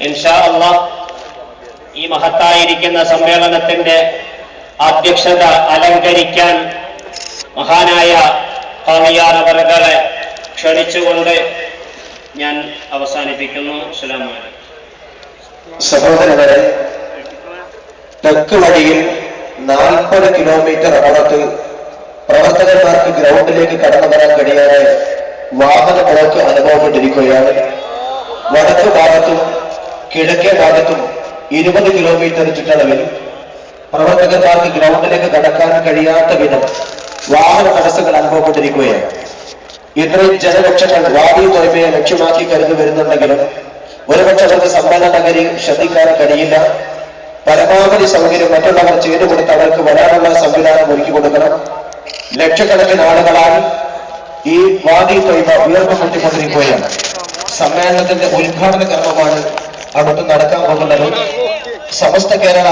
ഇൻഷാ അല്ലാഹ് ഈ മഹത്തായിരിക്കുന്ന സമ്മേളനത്തിന്റെ അധ്യക്ഷത അലങ്കരിക്കാൻ മഹാനായ ഖാദിയാർ അവറുകളെ ക്ഷണിച്ചുകൊണ്ട് ഞാൻ അവസാനിപ്പിക്കുന്നു. അസ്സലാമു അലൈക്കും. സഹോദരങ്ങളെ, തെക്ക് വഴിയിൽ 40 കിലോമീറ്റർ അകത്ത് പ്രവർത്തകന്മാർക്ക് ഗ്രൗണ്ടിലേക്ക് കടന്നു വരാൻ കഴിയാതെ വാഹന ബ്ലോക്ക് അനുഭവപ്പെട്ടിരിക്കുകയാണ്. വടക്ക് ഭാഗത്തും കിഴക്കേ ഭാഗത്തും 20 കിലോമീറ്റർ ചുറ്റളവിൽ പ്രവർത്തകന്മാർക്ക് ഗ്രൗണ്ടിലേക്ക് കടക്കാൻ കഴിയാത്ത വിധം വാഹന തടസ്സങ്ങൾ അനുഭവപ്പെട്ടിരിക്കുകയാണ്. ഇത്രയും ജനലക്ഷങ്ങൾ വാദി തൊയ്മയെ ലക്ഷ്യമാക്കി കരുതി വരുന്നുണ്ടെങ്കിലും ഒരുപക്ഷെ അവർക്ക് സമ്മേളന നഗരി ശ്രദ്ധിക്കാൻ കഴിയില്ല. പരമാവധി സൗകര്യം മറ്റുള്ളവർ ചെയ്തു കൊടുത്ത് അവർക്ക് വരാനുള്ള സംവിധാനം ഒരുക്കി കൊടുക്കണം. ലക്ഷക്കണക്കിന് ആളുകളാൽ ഈ വാദി തൊയ്മ ഉയർന്നുകൊണ്ടിരിക്കുകയാണ്. സമ്മേളനത്തിന്റെ ഉദ്ഘാടന കർമ്മമാണ് അടുത്ത് നടക്കാൻ പോകുന്നത്. സമസ്ത കേരള